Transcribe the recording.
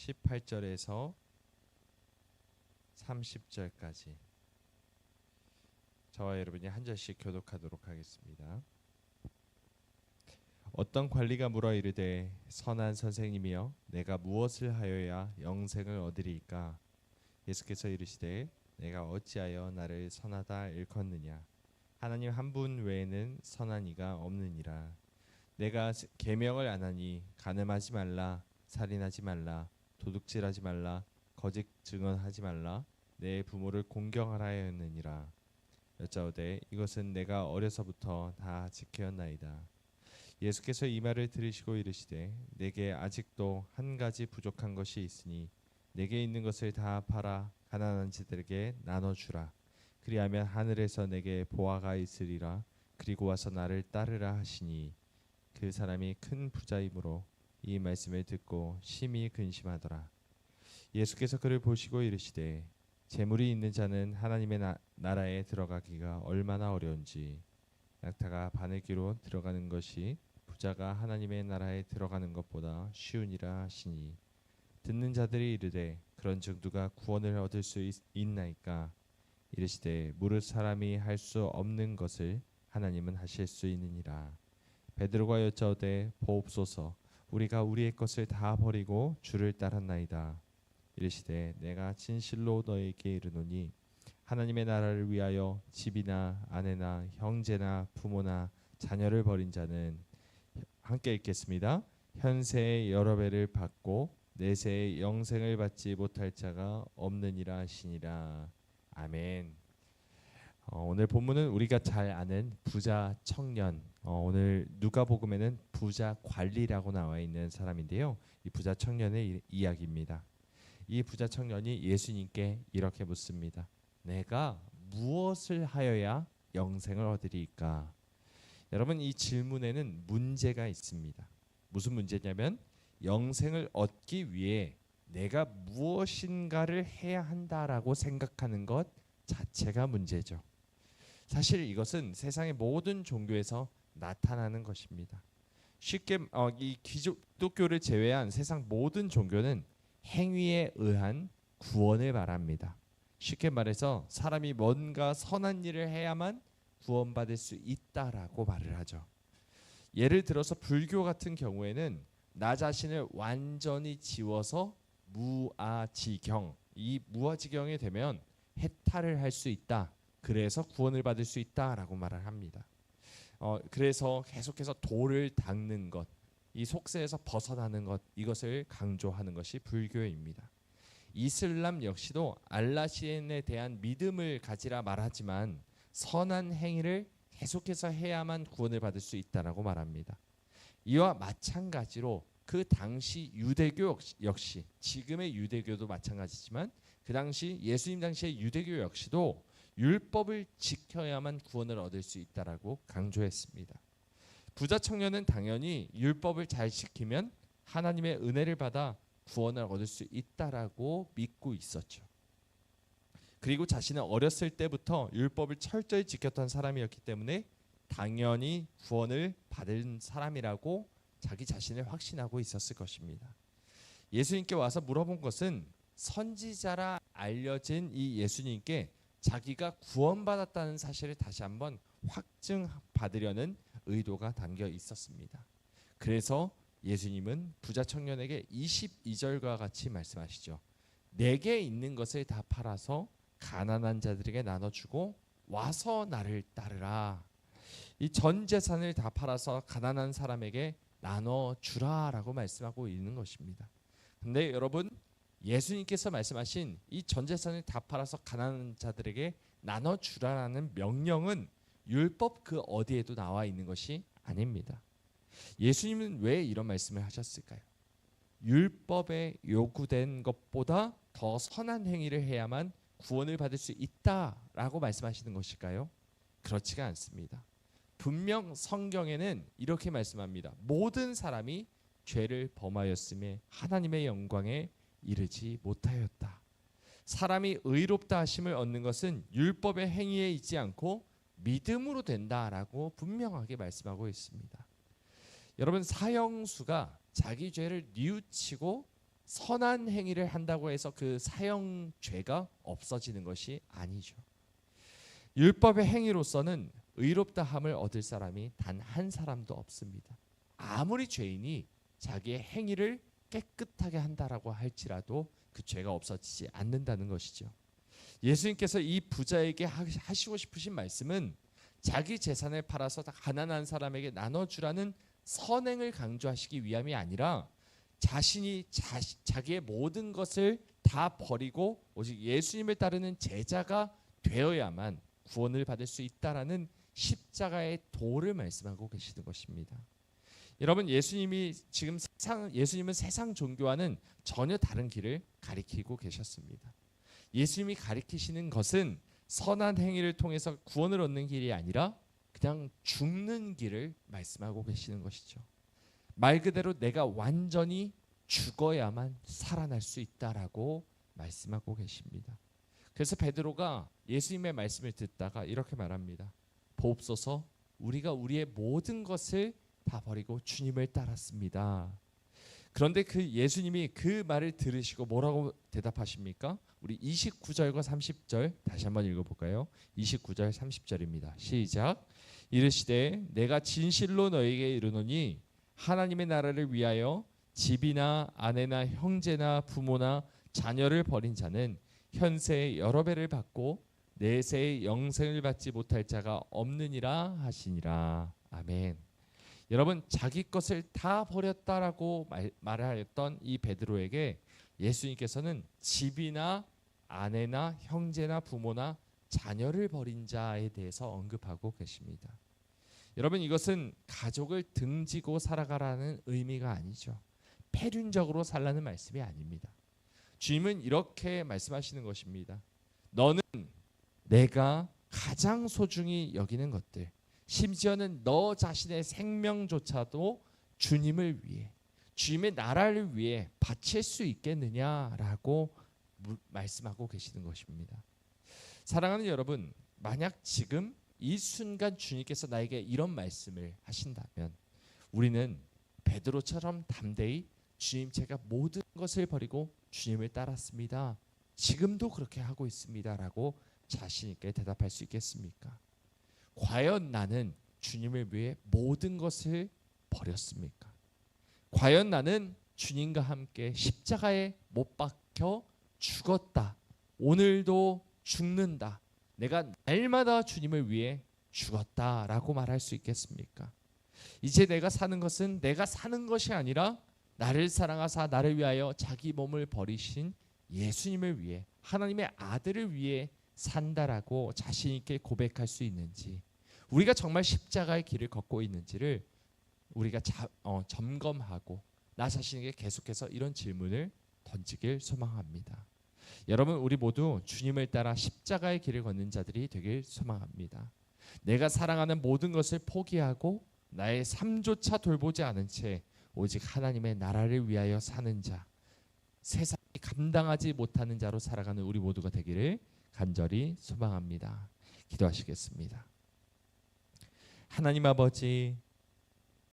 18절에서 30절까지 저와 여러분이 한 절씩 교독하도록 하겠습니다. 어떤 관리가 물어 이르되 선한 선생님이여 내가 무엇을 하여야 영생을 얻으리이까? 예수께서 이르시되 내가 어찌하여 나를 선하다 일컫느냐? 하나님 한 분 외에는 선한 이가 없느니라. 내가 계명을 안 하니 간음하지 말라, 살인하지 말라, 도둑질하지 말라, 거짓 증언하지 말라, 내 부모를 공경하라 하였느니라. 여짜오되 이것은 내가 어려서부터 다 지켰나이다. 예수께서 이 말을 들으시고 이르시되 내게 아직도 한 가지 부족한 것이 있으니 내게 있는 것을 다 팔아 가난한 자들에게 나눠주라. 그리하면 하늘에서 내게 보화가 있으리라. 그리고 와서 나를 따르라 하시니 그 사람이 큰 부자이므로 이 말씀을 듣고 심히 근심하더라. 예수께서 그를 보시고 이르시되 재물이 있는 자는 하나님의 나라에 들어가기가 얼마나 어려운지 낙타가 바늘귀로 들어가는 것이 부자가 하나님의 나라에 들어가는 것보다 쉬우니라 하시니 듣는 자들이 이르되 그런즉 누가 구원을 얻을 수 있나이까? 이르시되 무릇 사람이 할 수 없는 것을 하나님은 하실 수 있느니라. 베드로가 여짜오되 보옵소서 우리가 우리의 것을 다 버리고 주를 따랐나이다. 이르시되 내가 진실로 너에게 이르노니 하나님의 나라를 위하여 집이나 아내나 형제나 부모나 자녀를 버린 자는 함께 읽겠습니다. 현세의 여러 배를 받고 내세의 영생을 받지 못할 자가 없느니라 하시니라. 아멘. 오늘 본문은 우리가 잘 아는 부자 청년, 오늘 누가복음에는 부자 관리라고 나와 있는 사람인데요. 이 부자 청년의 이야기입니다. 이 부자 청년이 예수님께 이렇게 묻습니다. 내가 무엇을 하여야 영생을 얻으리이까? 여러분, 이 질문에는 문제가 있습니다. 무슨 문제냐면 영생을 얻기 위해 내가 무엇인가를 해야 한다라고 생각하는 것 자체가 문제죠. 사실 이것은 세상의 모든 종교에서 나타나는 것입니다. 쉽게 이 기독교를 제외한 세상 모든 종교는 행위에 의한 구원을 말합니다. 쉽게 말해서 사람이 뭔가 선한 일을 해야만 구원받을 수 있다라고 말을 하죠. 예를 들어서 불교 같은 경우에는 나 자신을 완전히 지워서 무아지경, 이 무아지경이 되면 해탈을 할 수 있다. 그래서 구원을 받을 수 있다라고 말을 합니다. 그래서 계속해서 돌을 닦는 것, 이 속세에서 벗어나는 것, 이것을 강조하는 것이 불교입니다. 이슬람 역시도 알라신에 대한 믿음을 가지라 말하지만 선한 행위를 계속해서 해야만 구원을 받을 수 있다라고 말합니다. 이와 마찬가지로 그 당시 유대교 역시 지금의 유대교도 마찬가지지만 그 당시 예수님 당시의 유대교 역시도 율법을 지켜야만 구원을 얻을 수 있다라고 강조했습니다. 부자 청년은 당연히 율법을 잘 지키면 하나님의 은혜를 받아 구원을 얻을 수 있다라고 믿고 있었죠. 그리고 자신은 어렸을 때부터 율법을 철저히 지켰던 사람이었기 때문에 당연히 구원을 받은 사람이라고 자기 자신을 확신하고 있었을 것입니다. 예수님께 와서 물어본 것은 선지자라 알려진 이 예수님께 자기가 구원받았다는 사실을 다시 한번 확증받으려는 의도가 담겨 있었습니다. 그래서 예수님은 부자 청년에게 22절과 같이 말씀하시죠. 내게 있는 것을 다 팔아서 가난한 자들에게 나눠주고 와서 나를 따르라. 이 전 재산을 다 팔아서 가난한 사람에게 나눠주라라고 말씀하고 있는 것입니다. 근데 여러분, 예수님께서 말씀하신 이 전 재산을 다 팔아서 가난한 자들에게 나눠주라라는 명령은 율법 그 어디에도 나와 있는 것이 아닙니다. 예수님은 왜 이런 말씀을 하셨을까요? 율법에 요구된 것보다 더 선한 행위를 해야만 구원을 받을 수 있다라고 말씀하시는 것일까요? 그렇지가 않습니다. 분명 성경에는 이렇게 말씀합니다. 모든 사람이 죄를 범하였음에 하나님의 영광에 이르지 못하였다. 사람이 의롭다 하심을 얻는 것은 율법의 행위에 있지 않고 믿음으로 된다라고 분명하게 말씀하고 있습니다. 여러분, 사형수가 자기 죄를 뉘우치고 선한 행위를 한다고 해서 그 사형죄가 없어지는 것이 아니죠. 율법의 행위로서는 의롭다함을 얻을 사람이 단 한 사람도 없습니다. 아무리 죄인이 자기의 행위를 깨끗하게 한다라고 할지라도 그 죄가 없어지지 않는다는 것이죠. 예수님께서 이 부자에게 하시고 싶으신 말씀은 자기 재산을 팔아서 가난한 사람에게 나눠주라는 선행을 강조하시기 위함이 아니라 자신이 자기의 모든 것을 다 버리고 오직 예수님을 따르는 제자가 되어야만 구원을 받을 수 있다라는 십자가의 도를 말씀하고 계시는 것입니다. 여러분, 예수님은 세상 종교와는 전혀 다른 길을 가리키고 계셨습니다. 예수님이 가리키시는 것은 선한 행위를 통해서 구원을 얻는 길이 아니라 그냥 죽는 길을 말씀하고 계시는 것이죠. 말 그대로 내가 완전히 죽어야만 살아날 수 있다라고 말씀하고 계십니다. 그래서 베드로가 예수님의 말씀을 듣다가 이렇게 말합니다. 보옵소서, 우리가 우리의 모든 것을 다 버리고 주님을 따랐습니다. 그런데 그 예수님이 그 말을 들으시고 뭐라고 대답하십니까? 우리 29절과 30절 다시 한번 읽어볼까요? 29절 30절입니다. 시작. 이르시되 내가 진실로 너에게 이르노니 하나님의 나라를 위하여 집이나 아내나 형제나 부모나 자녀를 버린 자는 현세에 여러 배를 받고 내세에 영생을 받지 못할 자가 없느니라 하시니라. 아멘. 여러분, 자기 것을 다 버렸다라고 말하였던 이 베드로에게 예수님께서는 집이나 아내나 형제나 부모나 자녀를 버린 자에 대해서 언급하고 계십니다. 여러분, 이것은 가족을 등지고 살아가라는 의미가 아니죠. 패륜적으로 살라는 말씀이 아닙니다. 주님은 이렇게 말씀하시는 것입니다. 너는 내가 가장 소중히 여기는 것들, 심지어는 너 자신의 생명조차도 주님을 위해, 주님의 나라를 위해 바칠 수 있겠느냐라고 말씀하고 계시는 것입니다. 사랑하는 여러분, 만약 지금 이 순간 주님께서 나에게 이런 말씀을 하신다면 우리는 베드로처럼 담대히 주님, 제가 모든 것을 버리고 주님을 따랐습니다. 지금도 그렇게 하고 있습니다라고 자신 있게 대답할 수 있겠습니까? 과연 나는 주님을 위해 모든 것을 버렸습니까? 과연 나는 주님과 함께 십자가에 못 박혀 죽었다. 오늘도 죽는다. 내가 날마다 주님을 위해 죽었다라고 말할 수 있겠습니까? 이제 내가 사는 것은 내가 사는 것이 아니라 나를 사랑하사 나를 위하여 자기 몸을 버리신 예수님을 위해, 하나님의 아들을 위해 산다라고 자신 있게 고백할 수 있는지, 우리가 정말 십자가의 길을 걷고 있는지를 우리가 점검하고 나 자신에게 계속해서 이런 질문을 던지길 소망합니다. 여러분, 우리 모두 주님을 따라 십자가의 길을 걷는 자들이 되길 소망합니다. 내가 사랑하는 모든 것을 포기하고 나의 삶조차 돌보지 않은 채 오직 하나님의 나라를 위하여 사는 자, 세상이 감당하지 못하는 자로 살아가는 우리 모두가 되기를 간절히 소망합니다. 기도하시겠습니다. 하나님 아버지,